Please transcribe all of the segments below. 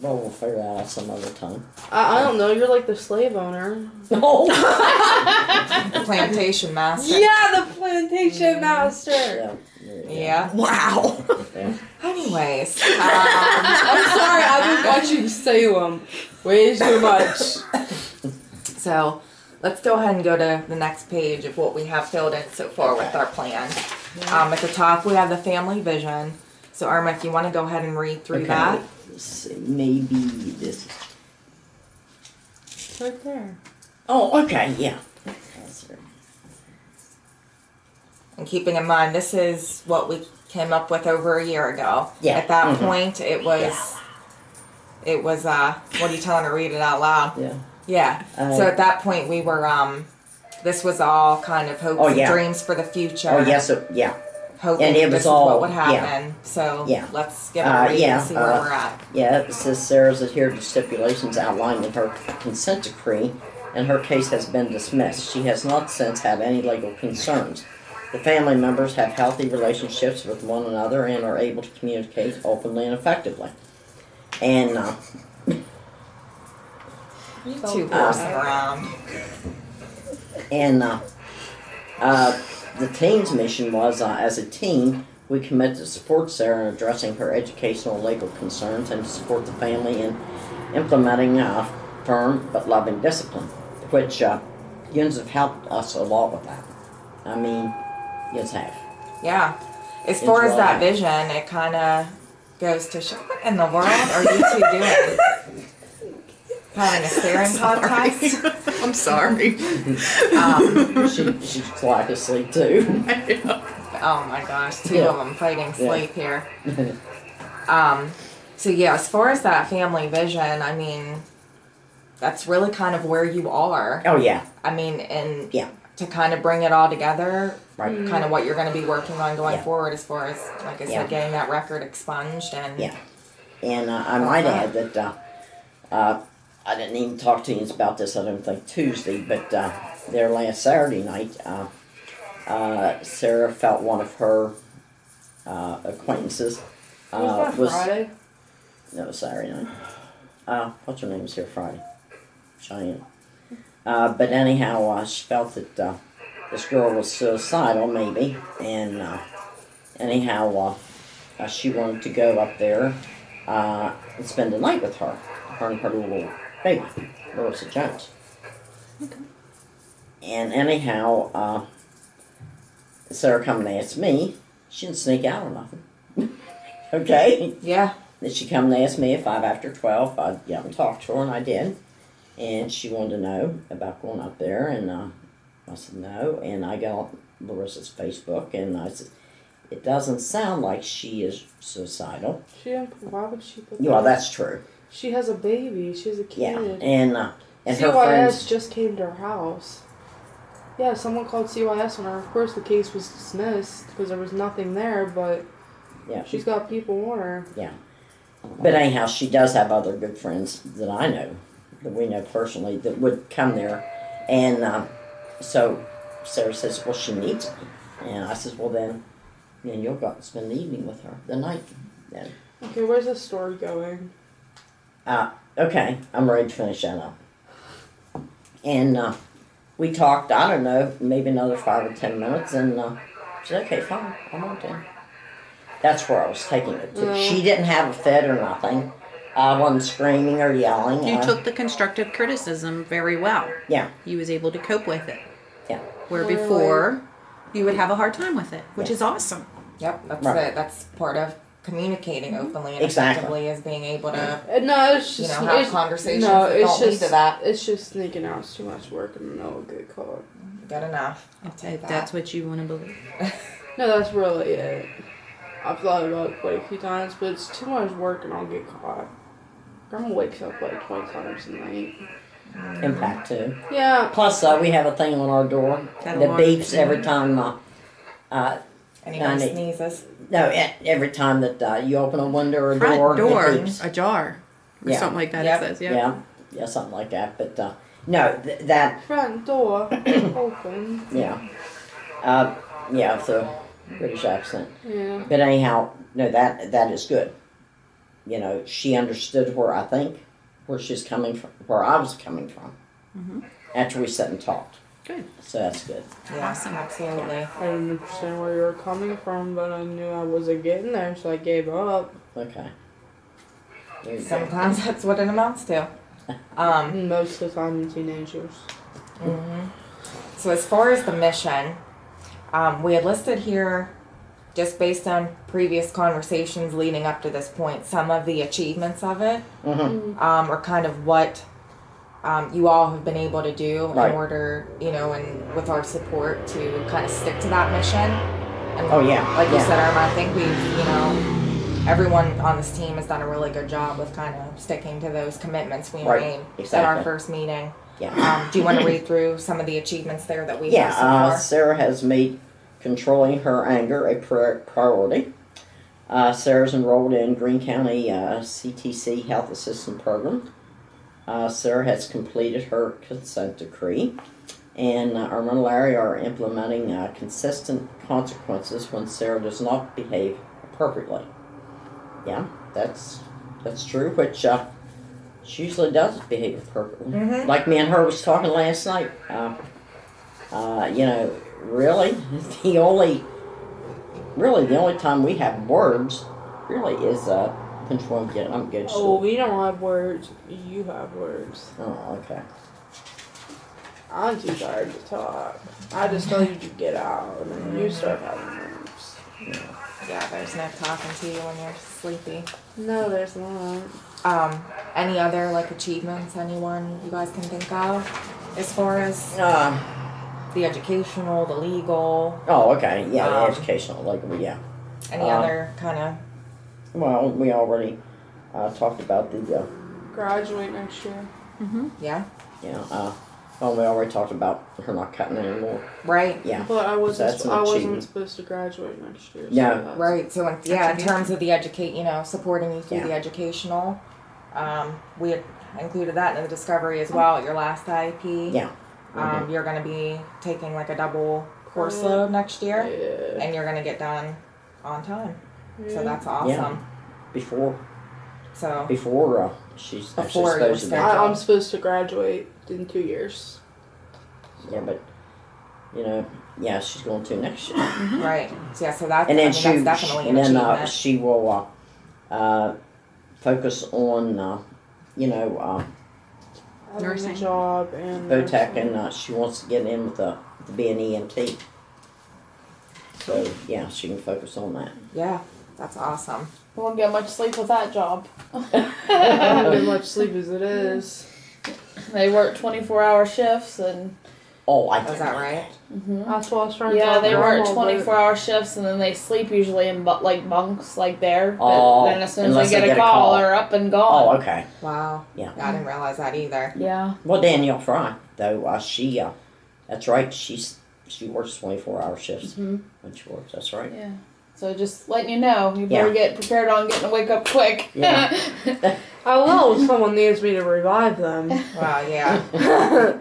Well, we'll figure that out some other time. I don't know. You're like the slave owner. No. The plantation master. Yeah, the plantation master. Yeah. Wow. Yeah. Anyways, I'm sorry. I've been watching Salem way too much. so let's go ahead and go to the next page of what we have filled in so far with our plan. At the top, we have the family vision. So, Irma, if you want to go ahead and read through that. Let's see. Maybe this. It's right there. Oh, okay. Yeah. That's right. And keeping in mind, this is what we came up with over a year ago. Yeah. At that point, it was, what are you telling her? Read it out loud. Yeah. Yeah. So at that point, we were, this was all kind of hopes and dreams for the future. Oh, yes. Yeah. Hoping And it was this is all, what would happen. So let's give it a read and see where we're at. Yeah, it says Sarah's adhered to stipulations outlined in her consent decree, and her case has been dismissed. She has not since had any legal concerns. The family members have healthy relationships with one another and are able to communicate openly and effectively. And You two horsing around. And the team's mission was, as a team, we commit to support Sarah in addressing her educational and legal concerns and to support the family in implementing firm but loving discipline, which Yins have helped us a lot with that. I mean, Yins have. Yeah. As far as that vision, it kind of goes to show, what in the world are you two doing? Having a staring contest? I'm sorry. She's like asleep too. Oh my gosh, two of them fighting sleep here. So yeah, as far as that family vision, I mean, that's really kind of where you are. Oh yeah. I mean, and to kind of bring it all together, kind of what you're going to be working on going forward as far as, like I said, getting that record expunged and... Yeah. And I might add that I didn't even talk to you about this, I don't think, Tuesday, but there last Saturday night, Sarah felt one of her acquaintances was Friday? No, Saturday night. What's her name was here Friday? Cheyenne. But anyhow, she felt that this girl was suicidal, maybe, and anyhow, she wanted to go up there and spend the night with her and her little baby, Larissa Jones. Okay. And anyhow, Sarah come and asked me. She didn't sneak out or nothing. Okay? Yeah. Then she come and asked me if after 12, I'd get up and talk to her, and I did. And she wanted to know about going up there, and I said no. And I got on Larissa's Facebook, and I said, it doesn't sound like she is suicidal. Why would she put Well, that's true. She has a baby. She has a kid. Yeah, and her CYS friends just came to her house. Yeah, someone called CYS on her. Of course, the case was dismissed because there was nothing there, but she's got people on her. Yeah. But anyhow, she does have other good friends that I know, that we know personally, that would come there. And so Sarah says, well, she needs me. And I says, well, then you'll go out and spend the evening with her, the night then. Okay, where's the story going? Okay, I'm ready to finish that up. And we talked, I don't know, maybe another 5 or 10 minutes, and she said, okay, fine, I'm on 10. That's where I was taking it to. She didn't have a fit or nothing. I wasn't screaming or yelling. You took the constructive criticism very well. Yeah. You was able to cope with it. Yeah. Where before, you would have a hard time with it, which is awesome. Yep, that's it. That's part of communicating openly and effectively is being able to no, it's just have conversations that don't lead to that. It's just sneaking out. It's too much work and no good call. Good enough. If that's what you want to believe. No, that's really it. I've thought about it quite a few times, but it's too much work and I'll get caught. Grandma wakes up like 20 times a night. Impact too. Yeah. Plus, we have a thing on our door that beeps every time. Anybody sneezes. No, every time that you open a window or a Front door, door, it beeps. ajar, or something like that. It says, yeah, something like that. But no, that front door open. Yeah, with a British accent. Yeah. But anyhow, no, that is good. you know, she understood where she's coming from, where I was coming from. After we sat and talked. Good. So that's good. Yeah, Awesome. absolutely. I didn't understand where you were coming from, but I knew I wasn't getting there, so I gave up. Okay. There you go. Sometimes that's what it amounts to. Most of the time in teenage years. So as far as the mission, we had listed here, just based on previous conversations leading up to this point, some of the achievements of it, or kind of what you all have been able to do Right. in order, you know, and with our support to kind of stick to that mission. And Oh, yeah, like you yeah. said, Irma, I think we've, you know, everyone on this team has done a really good job with kind of sticking to those commitments we Right, made at exactly. our first meeting. Yeah. Do you want to read through some of the achievements there that we Yeah, have so far? Sarah has made controlling her anger a priority. Sarah's enrolled in Greene County CTC Health Assistant Program. Sarah has completed her consent decree. And Irma and Larry are implementing consistent consequences when Sarah does not behave appropriately. Yeah, that's true, which she usually does behave appropriately. Like me and her was talking last night. You know, really, the only time we have words really is when I'm good. Oh, we don't have words. You have words. Oh, okay. I'm too tired to talk. I just tell you to get out, and then you start having words. Yeah, there's no talking to you when you're sleepy. No, there's not. Any other like achievements anyone you guys can think of as far as the educational, the legal, Oh, okay. Yeah, the Um, educational, like, yeah. any other kind of Well, we already talked about the, Graduate next year. yeah, well, we already talked about her not cutting anymore. right, Yeah. But I wasn't. That's an I wasn't achievement. supposed to graduate next year. So Yeah. that's- right. So in terms of the supporting you through Yeah. the educational, we had included that in the discovery as well at your last IEP. Yeah. You're going to be taking like a double course Yeah. load next year, Yeah. and you're going to get done on time. So Yeah. that's awesome. Before So she's Before actually you're supposed to be. scheduled. I'm supposed to graduate in 2 years. Yeah, but, you know, yeah, she's going to next year. right, so yeah, so that's And then that's definitely an achievement. she will focus on, you know, Having Nursing. a job and VOTEC, nursing. and she wants to get in with the be an EMT. So, yeah, she can focus on that. Yeah, that's awesome. You won't get much sleep with that job. I don't get much sleep as it is. They work 24-hour shifts, and Oh, I Is that right? That's what I was trying to yeah, tell they work Grandma, but- 24-hour shifts, and then they sleep usually in like bunks, like there. But Oh, then as soon as unless they get a call, they're up and gone. Oh, okay. Wow. Yeah. I didn't realize that either. Yeah. Well, Danielle Fry, though, she, that's right, she works 24-hour shifts when she works, that's right. Yeah. So just letting you know, you better Yeah. get prepared on getting to wake up quick. Yeah. I will. Someone needs me to revive them. Wow, yeah.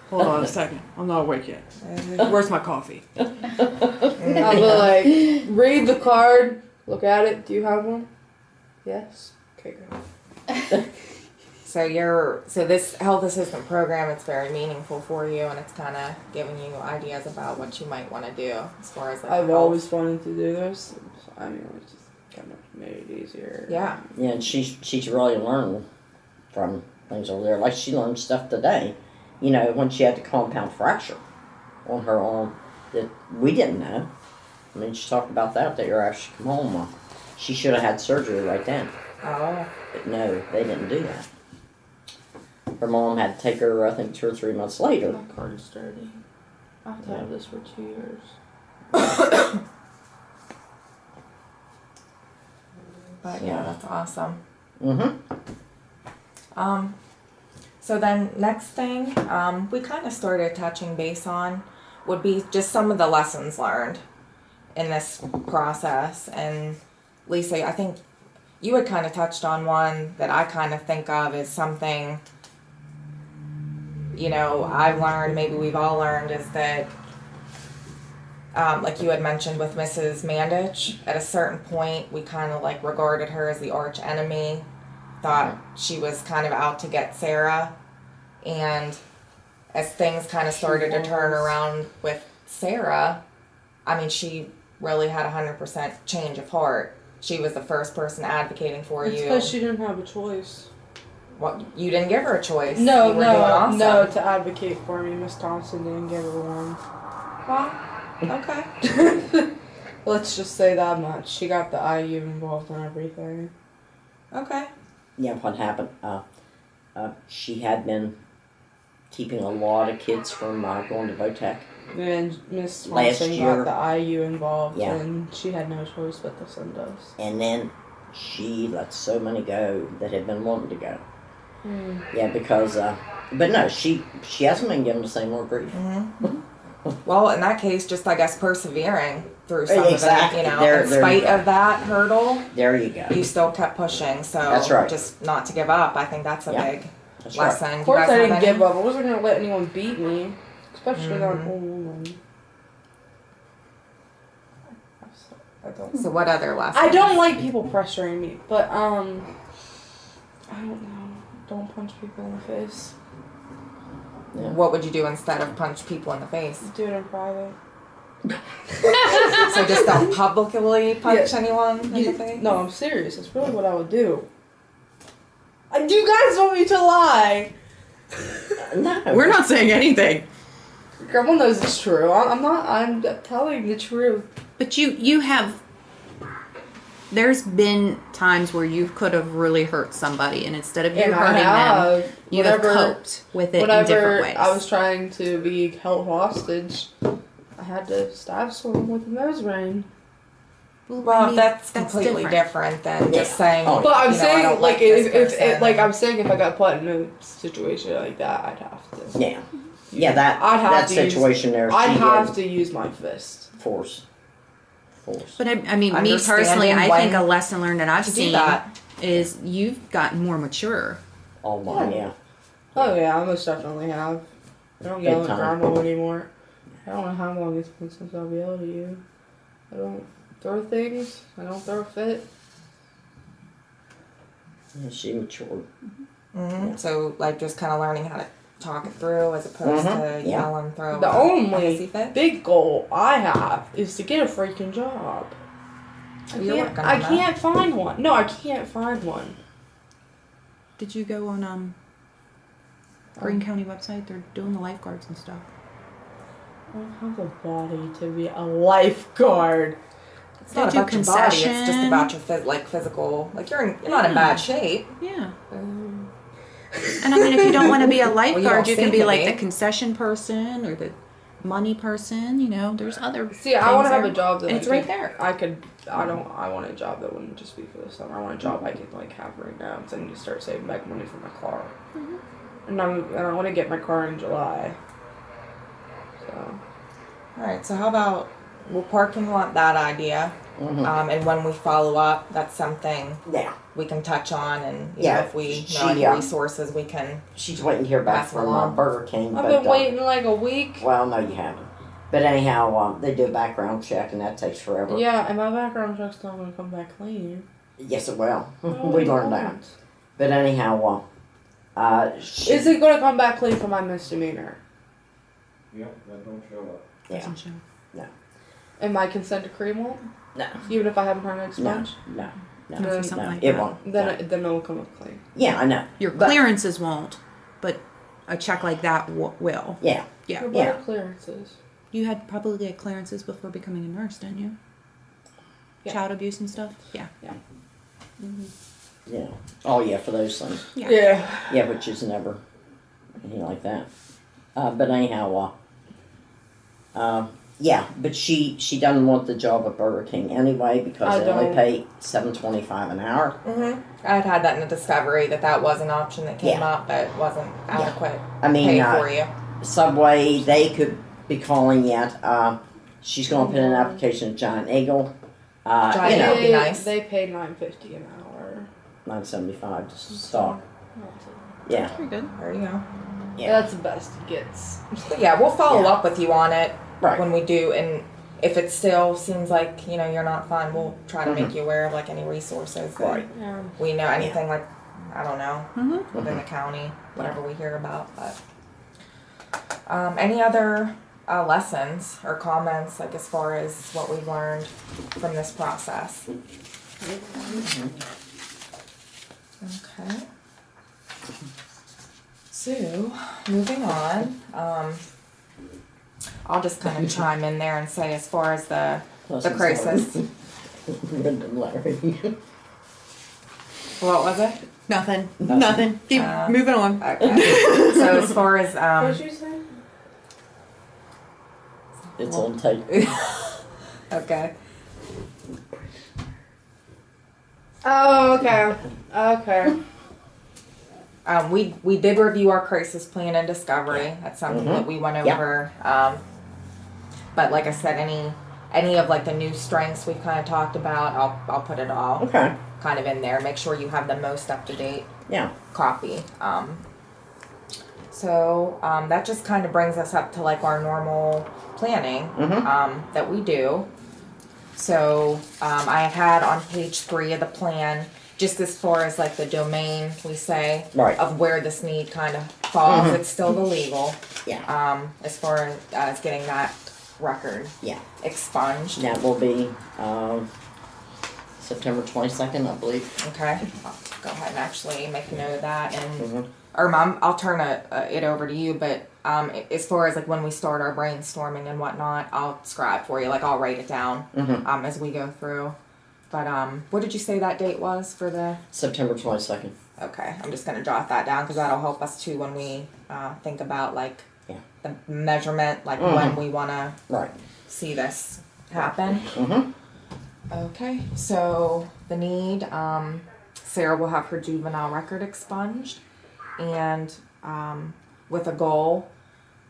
Hold on a second. I'm not awake yet. Where's my coffee? I'll be like, read the card, look at it. Do you have one? Yes. Okay, good. So this health assistant program, it's very meaningful for you, and it's kind of giving you ideas about what you might want to do as far as like I've health. always wanted to do this. I mean, it just kind of made it easier. Yeah. Yeah, and she's really learned from things over there. Like, she learned stuff today, you know, when she had the compound fracture on her arm that we didn't know. I mean, she talked about that there after she come home. She should have had surgery right then. Oh. But no, they didn't do that. Her mom had to take her, I think, 2 or 3 months later. My card is dirty. I have to have this for 2 years. But yeah, that's awesome. Mm-hmm. So then next thing, we kind of started touching base on would be just some of the lessons learned in this process. And Lisa, I think you had kind of touched on one that I kind of think of as something, you know, I've learned, maybe we've all learned, is that like you had mentioned with Mrs. Mandich, at a certain point, we kind of like regarded her as the arch enemy, thought she was kind of out to get Sarah. And as things kind of started to turn around with Sarah, I mean, she really had 100% change of heart. She was the first person advocating for It's you. because she didn't have a choice. What, you didn't give her a choice. No, You were doing awesome. no, to advocate for me, Miss Thompson didn't give her one. Well, okay. Let's just say that much. She got the IU involved in everything. Okay. Yeah, what happened? She had been keeping a lot of kids from going to VOTEC. And Miss Last Thompson year- got the IU involved, Yeah. and she had no choice but to send us. And then she let so many go that had been wanting to go. Yeah, because, but no, she hasn't been given the same more grief. Well, in that case, just I guess persevering through some Exactly. of it, you know, There in you spite go. of that hurdle, There you go. you still kept pushing. So That's right. just not to give up. I think that's a Yeah. big That's right. lesson. Of course, You guys I have didn't any? give up. I wasn't gonna let anyone beat me, especially not an old woman. So what other lessons? I don't like people pressuring me, but I don't know. Don't punch people in the face. What would you do instead of punch people in the face? Do it in private. So just don't publicly punch anyone in the face? No, I'm serious. That's really what I would do. Do you guys want me to lie? No. We're not saying anything. Grandma knows it's true. I'm not. I'm telling the truth. But you have. There's been times where you could have really hurt somebody, and instead of you And I hurting them, have. you have Whenever- coped with it in Whenever different ways. I was trying to be held hostage, I had to stab someone with a nose ring. Well, that's completely different than just saying. Oh, But I'm you know, I saying, don't like, this if person. like I'm saying, if I got put in a situation like that, I'd have to. Yeah. Yeah, that I'd have that to use- situation there, I'd she have had to use my fist. force. But I mean, me Understanding personally, I think when a lesson learned that I've to do seen that. is you've gotten more mature. Oh my, yeah. Oh yeah, I most definitely have. I don't yell Big at time. grandma anymore. I don't know how long it's been since I've yelled at you. I don't throw things. I don't throw a fit. Yeah, she matured. Mhm. So, like, just kind of learning how to talk it through as opposed to Yeah. yell and throw. The a only hissy fit. big goal I have is to get a freaking job. You're working on I that. can't find one. No, I can't find one. Did you go on Green County website? They're doing the lifeguards and stuff. I don't have the body to be a lifeguard. It's not They do about your body. It's just concession. about your physical. Like you're not in bad shape. Yeah. And I mean, if you don't want to be a lifeguard, don't you can seem be to like be. the concession person or the money person. You know, there's other. See, I want to things have there. a job that And I it's right could- there. I want a job that wouldn't just be for the summer. I want a job I can like have right now because I need to start saving back money for my car. And I want to get my car in July. So All right. So how about we'll parking lot that idea, Mhm. and when we follow up, that's something Yeah. we can touch on, and you Yeah, know, if we she, know any resources, we can. She's waiting to hear back Pass from along. Burger King. I've but, been waiting like a week. Well, no, you haven't. But anyhow, they do a background check, and that takes forever. Yeah, and my background check's not gonna come back clean. Yes, it will. No, We it learned that. won't. But anyhow, she, Is it gonna come back clean for my misdemeanor? Yep, that don't show up. Yeah. Doesn't show. And my consent decree won't? No. Even if I haven't turned No, expunge? no, no, Must be something no, like it that. won't. Then no. then it'll come up clean. Yeah, I know. Your But- clearances won't, but a check like that will. Yeah, Yeah. What Yeah. are clearances? You had probably had clearances before becoming a nurse, didn't you? Yeah. Child abuse and stuff. Yeah. yeah. Oh, yeah, for those things. Yeah. Yeah, which is never anything like that. But anyhow, yeah, but she doesn't want the job at Burger King anyway because I they only don't. pay $7.25 an hour. I had that in the discovery that was an option that came Yeah. up that wasn't adequate I mean, pay for you. Subway, they could be calling yet. She's going to put in an application at Giant Eagle. Giant You know, Eagle. Be nice. They paid $9.50 an hour. $9.75 to start. Yeah, Very good. There you go. Yeah. That's the best it gets. But yeah, we'll follow Yeah. up with you on it right. when we do, and if it still seems like, you know, you're not fun, we'll try to make Mhm. you aware of like any resources. that Right. Yeah. We know anything like, I don't know, Mhm. within the county, whatever we hear about. But any other lessons or comments, like as far as what we've learned from this process? Okay. So, moving on, I'll just kind of chime in there and say, as far as the crisis, Brendan Larry. what was it? Nothing. Nothing. Nothing. Keep moving on. Okay. So as far as What did you say? It's on tape. okay. Oh, okay. Okay. We did review our crisis plan and discovery. That's something Mhm. that we went Yeah. over. But like I said, any of like the new strengths we've kind of talked about, I'll put it all Okay. kind of in there. Make sure you have the most up to date Yeah. copy. So that just kind of brings us up to like our normal planning Mhm. that we do. So I had on page 3 of the plan, just as far as like the domain, we say, Right. of where this need kind of falls. Mhm. It's still the legal. Yeah. As far as getting that record Yeah. expunged. That will be September 22nd, I believe. Okay, I'll go ahead and actually make a note of that, and Mhm. or Mom, I'll turn it over to you. But as far as like when we start our brainstorming and whatnot, I'll scribe for you. Like I'll write it down Mhm. as we go through. But what did you say that date was for the? September 22nd. Okay, I'm just gonna jot that down because that'll help us too when we think about like Yeah. the measurement, like Mhm. when we want to Right. see this happen. Mhm. Okay, so the need, Sarah will have her juvenile record expunged, and with a goal,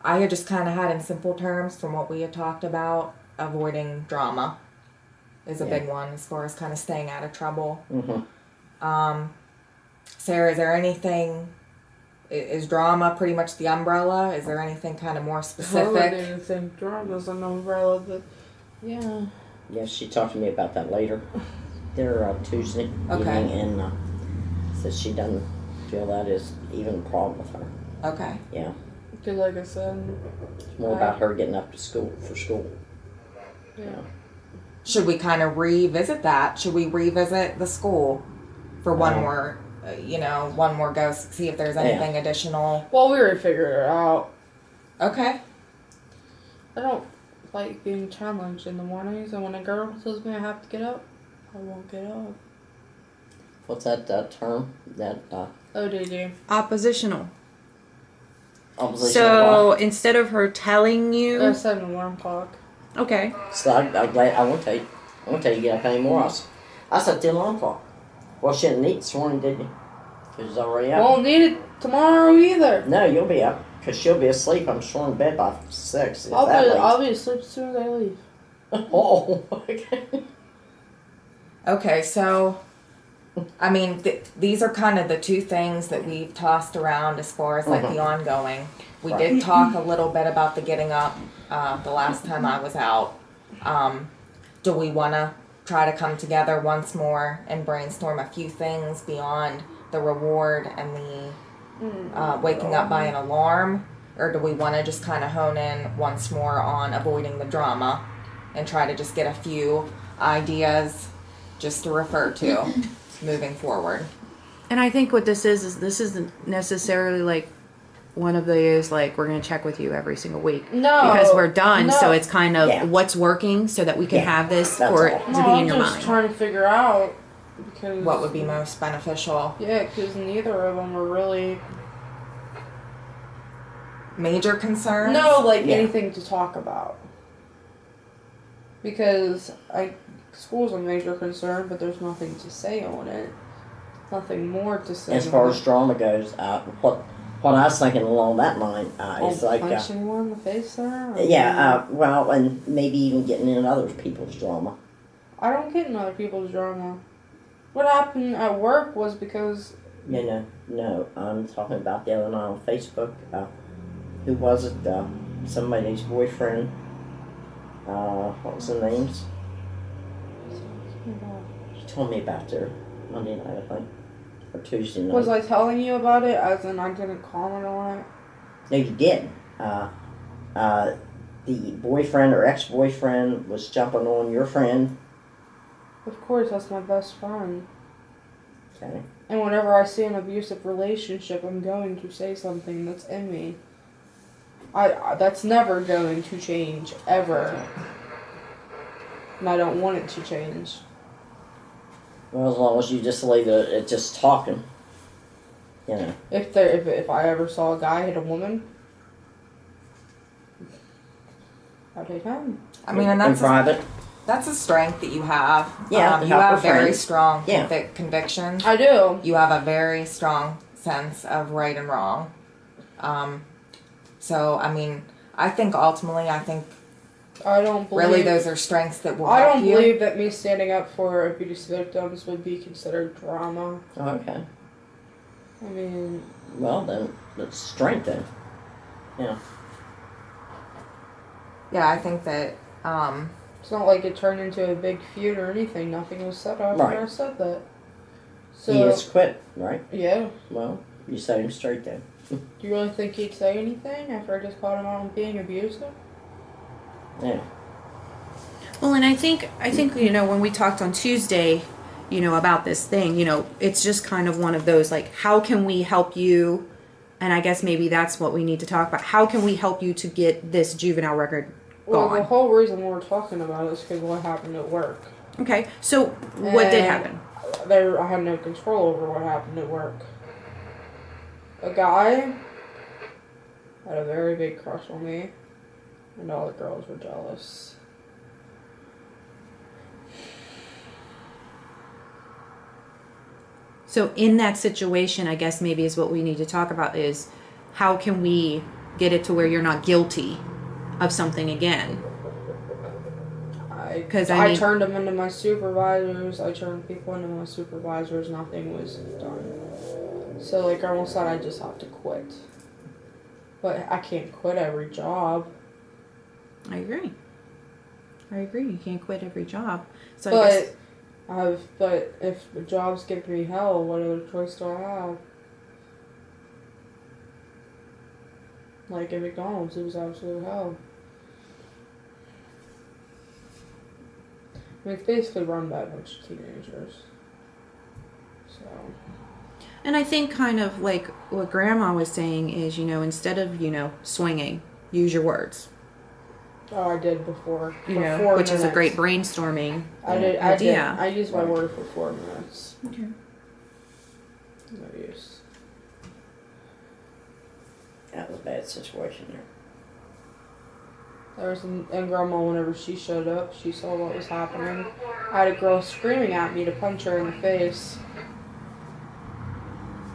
I had just kind of had in simple terms from what we had talked about, avoiding drama is a Yeah. big one as far as kind of staying out of trouble. Mhm. Sarah, is there anything, is drama pretty much the umbrella? Is there anything kind of more I specific? wouldn't even think drama's an umbrella, but yeah. Yeah, she talked to me about that later. There Tuesday Okay. evening, and said she doesn't feel that is even a problem with her. Okay. Yeah, Because like I said, it's more about her getting up to school for school. yeah. Should we kind of revisit that? Should we revisit the school for one more, one more go, see if there's anything additional? Well, we already figured it out. Okay. I don't like being challenged in the mornings, and when a girl tells me I have to get up, I won't get up. What's that term? That ODD. Oppositional. opposition. So instead of her telling I you, set an alarm clock. okay, So I'm glad. I won't tell you. I won't tell you to get up anymore. I set the alarm clock. Well, she didn't need this morning, did you? Because she's already up. Won't need it tomorrow either. No, you'll be up. Because she'll be asleep. I'm sure in bed by 6. If I'll that late. be asleep as soon as I leave. Oh, okay. Okay, so, I mean, these are kind of the two things that we've tossed around as far as like the ongoing. We Right. did talk a little bit about the getting up the last time I was out. Do we want to try to come together once more and brainstorm a few things beyond the reward and the waking up by an alarm? Or do we want to just kind of hone in once more on avoiding the drama and try to just get a few ideas just to refer to moving forward? and I think what this is this isn't necessarily like one of those like we're gonna check with you every single week No. because we're done. No. So it's kind of Yeah. what's working so that we can Yeah, have this that's for it all. to No, be in I'm your just mind. trying to figure out because What would be most beneficial? Yeah, because neither of them are really Major concerns? like Yeah. anything to talk about. Because school's a major concern, but there's nothing to say on it. Nothing more to say. As far on as it. drama goes, what I was thinking along that line is like, punching one in the face there. well, and maybe even getting in other people's drama. I don't get in other people's drama. What happened at work was because No, I'm talking about the other night on Facebook. Who was it? Somebody's boyfriend What was the names? You told me about their Monday night, I think, or Tuesday night. Was I telling you about it as in I didn't comment on it? No, you didn't. The boyfriend or ex-boyfriend was jumping on your friend. Of course, that's my best friend. Okay. And whenever I see an abusive relationship, I'm going to say something that's in me. I that's never going to change, ever. And I don't want it to change. Well, as long as you just leave it just talking. You know. If I ever saw a guy hit a woman, I'd hit him. I mean, and in that's private. that's a strength that you have. Yeah, to you help have your very friends. strong Yeah. convictions. I do. You have a very strong sense of right and wrong. So I mean, I think ultimately, I think I don't believe. really those are strengths that will I help don't you. believe that me standing up for abuse victims would be considered drama. Oh, okay. I mean, Well, then that's strength then. Yeah. Yeah, I think that. it's not like it turned into a big feud or anything. Nothing was said after Right. I said that. So He has quit, right? yeah. Well, you set him straight then. Do you really think he'd say anything after I just called him out on being abusive? Yeah. Well, and I think you know, when we talked on Tuesday, you know, about this thing, you know, it's just kind of one of those like, how can we help you? And I guess maybe that's what we need to talk about. How can we help you to get this juvenile record Well, the gone? whole reason we're talking about it is because what happened at work. Okay, so what did And happen? I had no control over what happened at work. A guy had a very big crush on me, and all the girls were jealous. So in that situation, I guess maybe is what we need to talk about is how can we get it to where you're not guilty of something again? 'Cause I I mean- turned them into my supervisors. I turned people into my supervisors. Nothing was done. So, like, I almost thought I just have to quit. But I can't quit every job. I agree. You can't quit every job. So I guess, But if the jobs give me hell, what other choice do I have? Like at McDonald's, it was absolute hell. I mean, it's basically run by a bunch of teenagers. So. and I think kind of like what Grandma was saying is, you know, instead of, you know, swinging, use your words. Oh, I did before. You For know, 4 which is a minutes. great brainstorming I did. idea. I used my word for 4 minutes. Okay. No use. That was a bad situation there. And Grandma, whenever she showed up, she saw what was happening. I had a girl screaming at me to punch her in the face.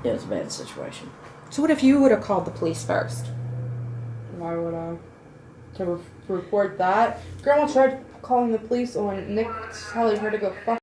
Yeah, it's a bad situation. So what if you would have called the police first? Why would I? To report that? Grandma tried calling the police on Nick telling her to go fuck